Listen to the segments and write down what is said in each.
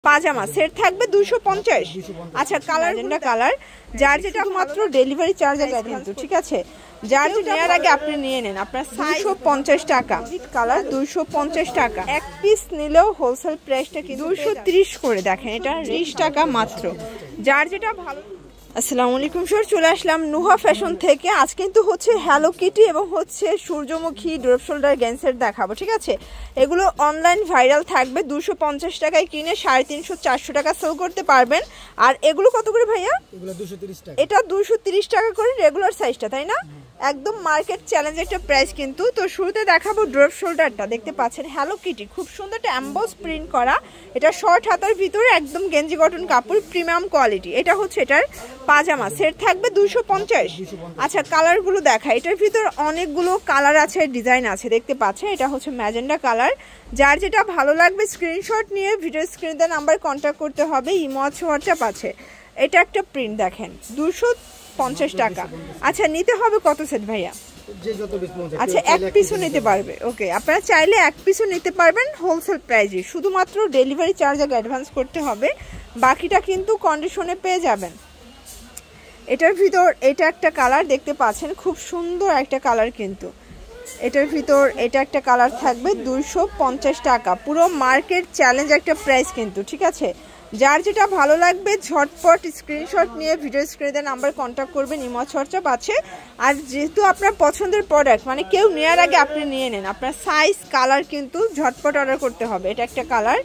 পাজামা set থাকবে 250। আচ্ছা colour colour যার যেটা মাত্র ডেলিভারি চার্জ আগে কিন্তু ঠিক আছে, যার যেটা নেওয়ার আগে আপনি নিয়ে নেন। আপনার 250 টাকা কালার, 250 টাকা। এক পিস নিলেও হোলসেল প্রাইসটা কিন্তু 230 করে। দেখেন এটা 20 টাকা মাত্র, যার যেটা ভালো। আসসালামু আলাইকুম স্যার, চলে আসলাম নুহা ফ্যাশন থেকে। আজ কিন্তু হচ্ছে হ্যালো কিটি এবং হচ্ছে সূর্যমুখী ড্রপ শোল্ডার গেন্সের দেখাবো, ঠিক আছে। এগুলো অনলাইন ভাইরাল থাকবে, 250 টাকায় কিনে 350-400 টাকা সেল করতে পারবেন। আর এগুলো কত করে ভাইয়া? এটা 230 টাকা করে রেগুলার সাইজটা, তাই না? একদম মার্কেট চ্যালেঞ্জ একটা প্রাইস কিন্তু। তো শুরুতে দেখাবো ড্রপ শোল্ডারটা, দেখতে পাচ্ছেন হ্যালো কিটি, খুব সুন্দর একটা এমবস প্রিন্ট করা। এটা শর্ট হাতার ভিতরে একদম গেঞ্জি কটন কাপড়, প্রিমিয়াম কোয়ালিটি। এটা হচ্ছে এটার পাজামা সেট থাকবে 250। আচ্ছা কালারগুলো দেখা, এটার ভিতর অনেকগুলো কালার আছে, ডিজাইন আছে, দেখতে পাচ্ছেন। এটা হচ্ছে ম্যাজেন্ডা কালার। যার যেটা ভালো লাগবে স্ক্রিনশট নিয়ে ভিডিও স্ক্রিনে নাম্বার কন্ট্যাক্ট করতে হবে, ইমো আছে, হোয়াটসঅ্যাপ আছে। এটা একটা প্রিন্ট দেখেন 250 টাকা। আচ্ছা নিতে হবে কত সেট ভাইয়া? আচ্ছা এক পিসও নিতে পারবে, ওকে। আপনারা চাইলে এক পিসও নিতে পারবেন হোলসেল প্রাইসে, শুধুমাত্র ডেলিভারি চার্জ আগে অ্যাডভান্স করতে হবে, বাকিটা কিন্তু কন্ডিশনে পেয়ে যাবেন। এটার ভিতর এটা একটা কালার দেখতে পাচ্ছেন, খুব সুন্দর একটা কালার কিন্তু। এটার ভিতর এটা একটা কালার থাকবে 250 টাকা, পুরো মার্কেট চ্যালেঞ্জ একটা প্রাইস কিন্তু, ঠিক আছে। যার যেটা ভালো লাগবে ঝটপট স্ক্রিনশট নিয়ে ভিডিও স্ক্রিনে নাম্বার কন্ট্যাক্ট করবেন, ইমো হোয়াটসঅ্যাপ আছে। আর যেহেতু আপনার পছন্দের প্রোডাক্ট, মানে কেউ নেওয়ার আগে আপনি নিয়ে নেন, আপনার সাইজ কালার কিন্তু ঝটপট অর্ডার করতে হবে। এটা একটা কালার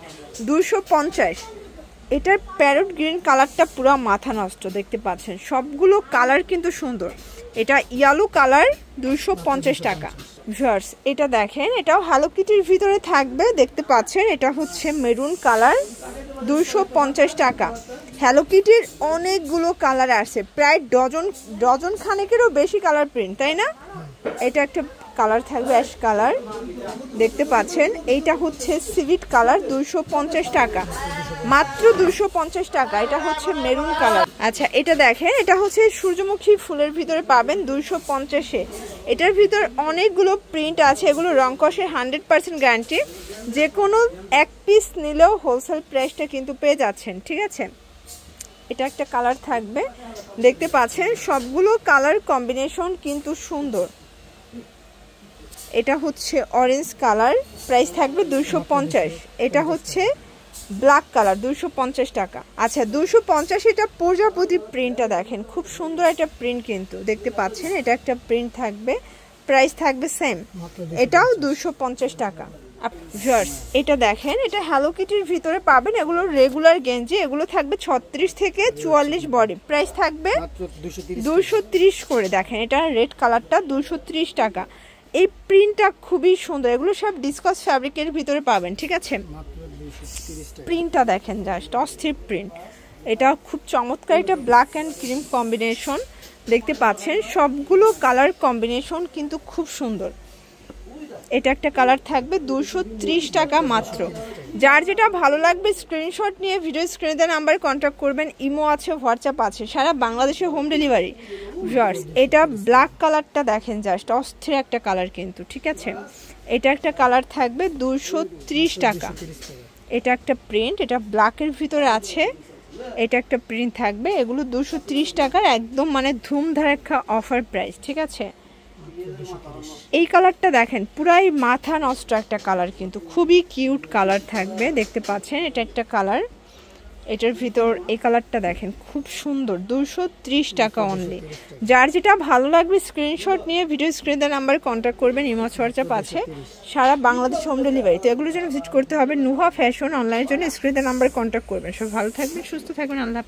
250। এটার প্যারট গ্রিন কালারটা পুরো মাথা নষ্ট, দেখতে পাচ্ছেন সবগুলো কালার কিন্তু সুন্দর। এটা ইয়েলো কালার 250 টাকা। ভিউয়ার্স এটা দেখেন, এটাও হ্যালো কিটির ভিতরে থাকবে, দেখতে পাচ্ছেন। এটা হচ্ছে মেরুন কালার 250 টাকা। হ্যালো কিটির অনেকগুলো কালার আছে, প্রায় ডজন খানেকেরও বেশি কালার প্রিন্ট, তাই না? এটা একটা কালার থাকবে অ্যাশ কালার, দেখতে পাচ্ছেন। এইটা হচ্ছে সিভিট কালার 250 টাকা, মাত্র 250 টাকা। এটা হচ্ছে মেরুন কালার। আচ্ছা এটা দেখেন, এটা হচ্ছে সূর্যমুখী ফুলের ভিতরে পাবেন 250-এ। এটার ভিতর অনেকগুলো প্রিন্ট আছে, এগুলো রং কষের 100% গ্যারান্টি। যে কোনো এক পিস নিলেও হোলসেল প্রাইসটা কিন্তু পেয়ে যাচ্ছেন, ঠিক আছে। এটা একটা কালার থাকবে, দেখতে পাচ্ছেন সবগুলো কালার কম্বিনেশন কিন্তু সুন্দর। এটা হচ্ছে অরেঞ্জ কালার, প্রাইস থাকবে 250। এটা হচ্ছে ব্ল্যাক কালার 250 টাকা। আচ্ছা 250। এটা প্রজাপতি প্রিন্টটা দেখেন, খুব সুন্দর একটা প্রিন্ট কিন্তু, দেখতে পাচ্ছেন। এটা একটা প্রিন্ট থাকবে, প্রাইস থাকবে সেম, এটাও 250 টাকা। ভিউয়ার্স এটা দেখেন, এটা হ্যালো কিটির ভিতরে পাবেন, এগুলো রেগুলার গেঞ্জি, এগুলো থাকবে 36 থেকে 44 বডি, প্রাইস থাকবে 230 করে। দেখেন এটা রেড কালারটা 230 টাকা। এই প্রিন্টটা খুবই সুন্দর, এগুলো সব ডিসকাস ফ্যাব্রিকের ভিতরে পাবেন, ঠিক আছে। প্রিন্টটা দেখেন, জাস্ট অস্থির প্রিন্ট। এটা খুব চমৎকার, এটা ব্ল্যাক অ্যান্ড ক্রিম কম্বিনেশন, দেখতে পাচ্ছেন সবগুলো কালার কম্বিনেশন কিন্তু খুব সুন্দর। এটা একটা কালার থাকবে 230 টাকা মাত্র। যার যেটা ভালো লাগবে স্ক্রিনশট নিয়ে ভিডিও স্ক্রিনে নাম্বারে কন্ট্যাক্ট করবেন, ইমো আছে, হোয়াটসঅ্যাপ আছে, সারা বাংলাদেশে হোম ডেলিভারি। ভিউয়ার্স এটা ব্ল্যাক কালারটা দেখেন, জাস্ট অস্থির একটা কালার কিন্তু, ঠিক আছে। এটা একটা কালার থাকবে 230 টাকা। এটা একটা প্রিন্ট, এটা ব্ল্যাকের ভিতরে আছে, এটা একটা প্রিন্ট থাকবে। এগুলো 230 টাকার একদম মানে ধুমধারাক্কা অফার প্রাইস, ঠিক আছে। এই কালারটা দেখেন, পুরাই মাথা নষ্ট একটা কালার কিন্তু, খুবই কিউট কালার থাকবে, দেখতে পাচ্ছেন। এটা একটা কালার, এটার ভিতর এই কালারটা দেখেন, খুব সুন্দর, 230 টাকা অনলি। যার যেটা ভালো লাগবে স্ক্রিনশট নিয়ে ভিডিও স্ক্রিনে নাম্বার কন্ট্যাক্ট করবেন, ইমো হোয়াটসঅ্যাপ আছে, সারা বাংলাদেশ হোম ডেলিভারি। তো এগুলোর জন্য ভিজিট করতে হবে নুহা ফ্যাশন, অনলাইনের জন্য স্ক্রিনে নাম্বার কন্ট্যাক্ট করবেন। সব ভালো থাকবেন, সুস্থ থাকবেন, আল্লাহ।